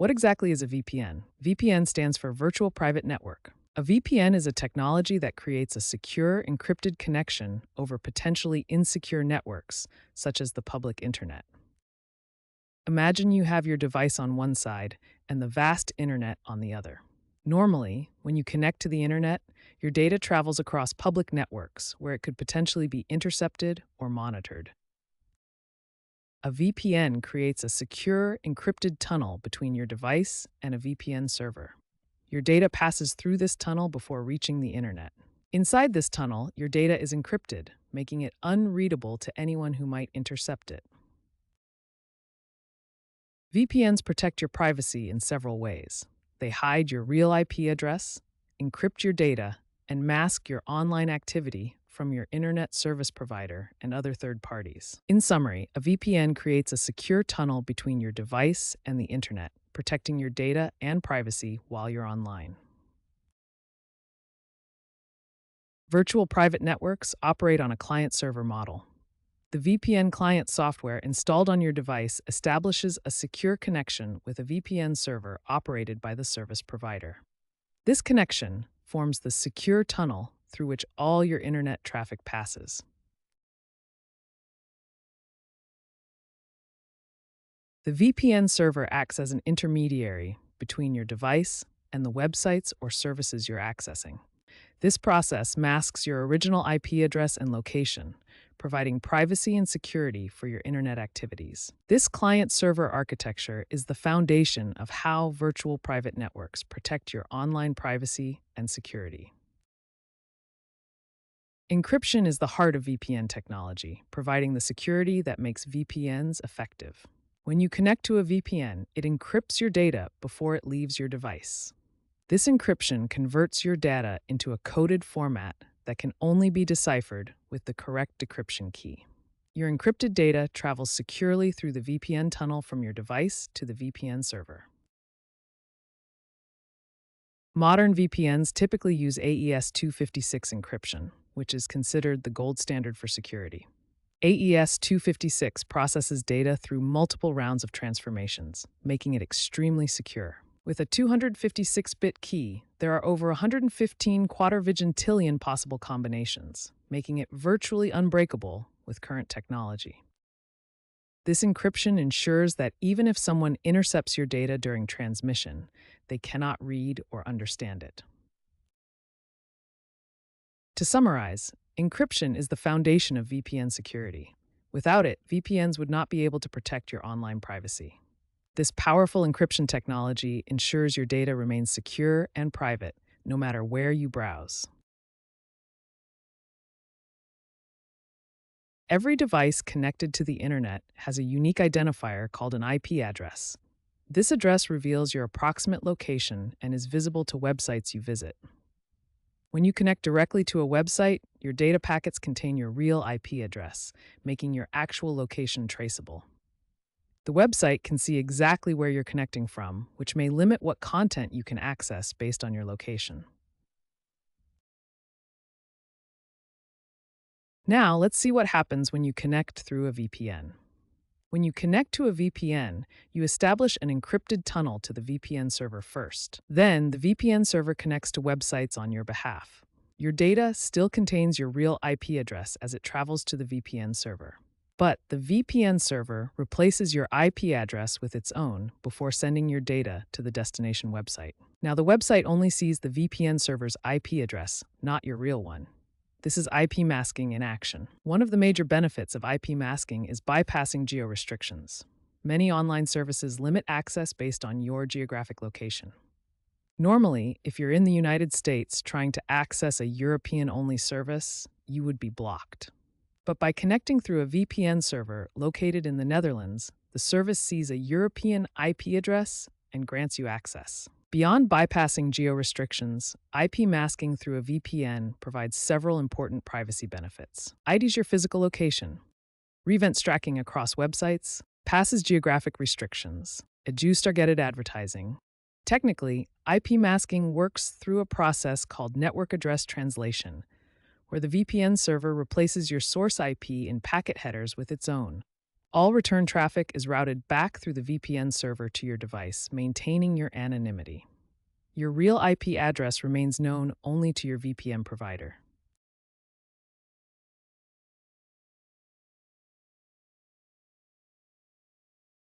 What exactly is a VPN? VPN stands for Virtual Private Network. A VPN is a technology that creates a secure, encrypted connection over potentially insecure networks, such as the public internet. Imagine you have your device on one side and the vast internet on the other. Normally, when you connect to the internet, your data travels across public networks where it could potentially be intercepted or monitored. A VPN creates a secure, encrypted tunnel between your device and a VPN server. Your data passes through this tunnel before reaching the internet. Inside this tunnel, your data is encrypted, making it unreadable to anyone who might intercept it. VPNs protect your privacy in several ways. They hide your real IP address, encrypt your data, and mask your online activity from your internet service provider and other third parties. In summary, a VPN creates a secure tunnel between your device and the internet, protecting your data and privacy while you're online. Virtual private networks operate on a client-server model. The VPN client software installed on your device establishes a secure connection with a VPN server operated by the service provider. This connection forms the secure tunnel through which all your internet traffic passes. The VPN server acts as an intermediary between your device and the websites or services you're accessing. This process masks your original IP address and location, providing privacy and security for your internet activities. This client-server architecture is the foundation of how virtual private networks protect your online privacy and security. Encryption is the heart of VPN technology, providing the security that makes VPNs effective. When you connect to a VPN, it encrypts your data before it leaves your device. This encryption converts your data into a coded format that can only be deciphered with the correct decryption key. Your encrypted data travels securely through the VPN tunnel from your device to the VPN server. Modern VPNs typically use AES 256 encryption, which is considered the gold standard for security. AES 256 processes data through multiple rounds of transformations, making it extremely secure. With a 256-bit key, there are over 115 quadrivigintillion possible combinations, making it virtually unbreakable with current technology. This encryption ensures that even if someone intercepts your data during transmission, they cannot read or understand it. To summarize, encryption is the foundation of VPN security. Without it, VPNs would not be able to protect your online privacy. This powerful encryption technology ensures your data remains secure and private, no matter where you browse. Every device connected to the internet has a unique identifier called an IP address. This address reveals your approximate location and is visible to websites you visit. When you connect directly to a website, your data packets contain your real IP address, making your actual location traceable. The website can see exactly where you're connecting from, which may limit what content you can access based on your location. Now, let's see what happens when you connect through a VPN. When you connect to a VPN, you establish an encrypted tunnel to the VPN server first. Then, the VPN server connects to websites on your behalf. Your data still contains your real IP address as it travels to the VPN server. But the VPN server replaces your IP address with its own before sending your data to the destination website. Now, the website only sees the VPN server's IP address, not your real one. This is IP masking in action. One of the major benefits of IP masking is bypassing geo-restrictions. Many online services limit access based on your geographic location. Normally, if you're in the United States trying to access a European-only service, you would be blocked. But by connecting through a VPN server located in the Netherlands, the service sees a European IP address and grants you access. Beyond bypassing geo-restrictions, IP masking through a VPN provides several important privacy benefits. IDs your physical location, prevents tracking across websites, passes geographic restrictions, adjusts targeted advertising. Technically, IP masking works through a process called network address translation, where the VPN server replaces your source IP in packet headers with its own. All return traffic is routed back through the VPN server to your device, maintaining your anonymity. Your real IP address remains known only to your VPN provider.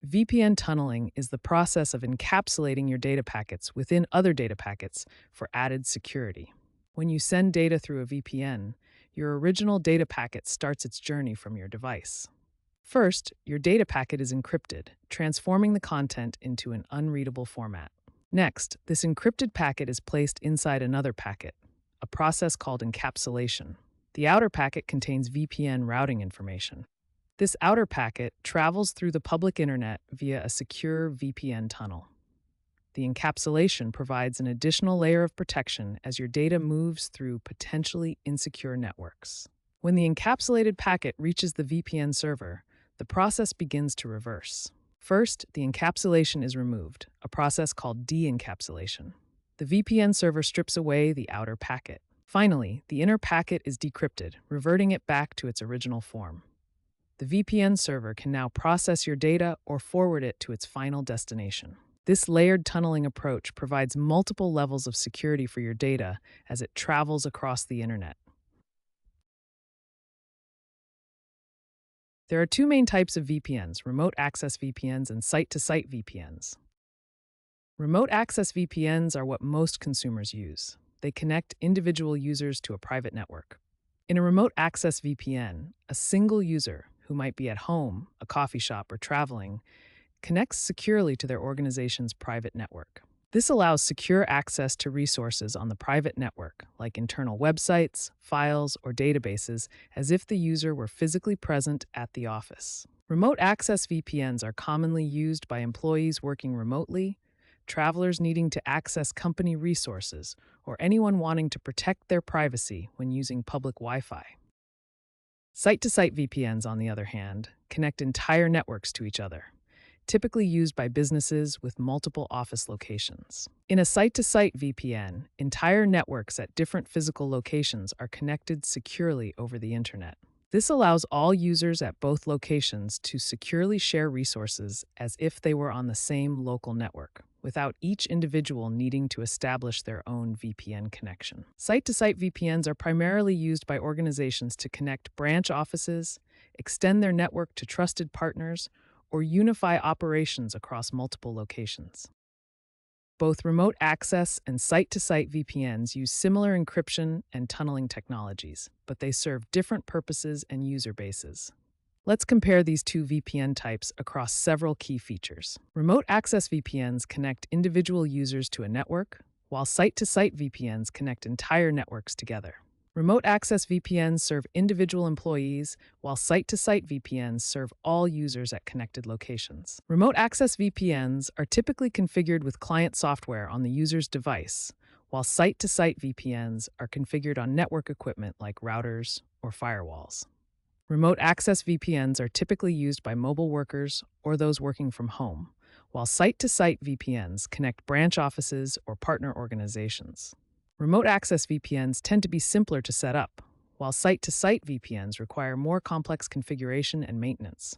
VPN tunneling is the process of encapsulating your data packets within other data packets for added security. When you send data through a VPN, your original data packet starts its journey from your device. First, your data packet is encrypted, transforming the content into an unreadable format. Next, this encrypted packet is placed inside another packet, a process called encapsulation. The outer packet contains VPN routing information. This outer packet travels through the public internet via a secure VPN tunnel. The encapsulation provides an additional layer of protection as your data moves through potentially insecure networks. When the encapsulated packet reaches the VPN server, the process begins to reverse. First, the encapsulation is removed, a process called de-encapsulation. The VPN server strips away the outer packet. Finally, the inner packet is decrypted, reverting it back to its original form. The VPN server can now process your data or forward it to its final destination. This layered tunneling approach provides multiple levels of security for your data as it travels across the internet. There are two main types of VPNs: remote access VPNs and site-to-site VPNs. Remote access VPNs are what most consumers use. They connect individual users to a private network. In a remote access VPN, a single user, who might be at home, a coffee shop, or traveling, connects securely to their organization's private network. This allows secure access to resources on the private network, like internal websites, files, or databases, as if the user were physically present at the office. Remote access VPNs are commonly used by employees working remotely, travelers needing to access company resources, or anyone wanting to protect their privacy when using public Wi-Fi. Site-to-site VPNs, on the other hand, connect entire networks to each other, typically used by businesses with multiple office locations. In a site-to-site VPN, entire networks at different physical locations are connected securely over the internet. This allows all users at both locations to securely share resources as if they were on the same local network, without each individual needing to establish their own VPN connection. Site-to-site VPNs are primarily used by organizations to connect branch offices, extend their network to trusted partners, or unify operations across multiple locations. Both remote access and site-to-site VPNs use similar encryption and tunneling technologies, but they serve different purposes and user bases. Let's compare these two VPN types across several key features. Remote access VPNs connect individual users to a network, while site-to-site VPNs connect entire networks together. Remote access VPNs serve individual employees, while site-to-site VPNs serve all users at connected locations. Remote access VPNs are typically configured with client software on the user's device, while site-to-site VPNs are configured on network equipment like routers or firewalls. Remote access VPNs are typically used by mobile workers or those working from home, while site-to-site VPNs connect branch offices or partner organizations. Remote access VPNs tend to be simpler to set up, while site-to-site VPNs require more complex configuration and maintenance.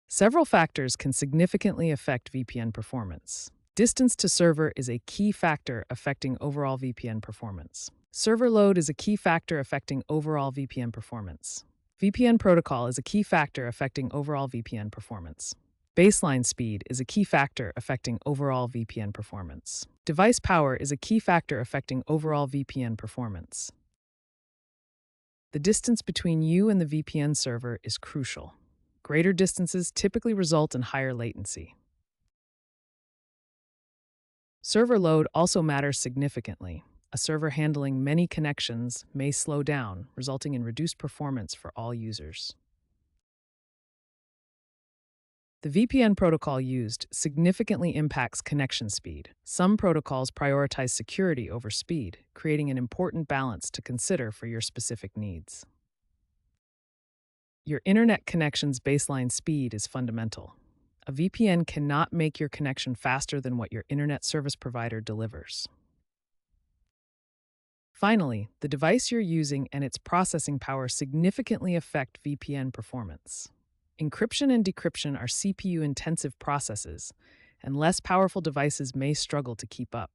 Several factors can significantly affect VPN performance. Distance to server is a key factor affecting overall VPN performance. Server load is a key factor affecting overall VPN performance. VPN protocol is a key factor affecting overall VPN performance. Baseline speed is a key factor affecting overall VPN performance. Device power is a key factor affecting overall VPN performance. The distance between you and the VPN server is crucial. Greater distances typically result in higher latency. Server load also matters significantly. A server handling many connections may slow down, resulting in reduced performance for all users. The VPN protocol used significantly impacts connection speed. Some protocols prioritize security over speed, creating an important balance to consider for your specific needs. Your internet connection's baseline speed is fundamental. A VPN cannot make your connection faster than what your internet service provider delivers. Finally, the device you're using and its processing power significantly affect VPN performance. Encryption and decryption are CPU intensive processes, and less powerful devices may struggle to keep up.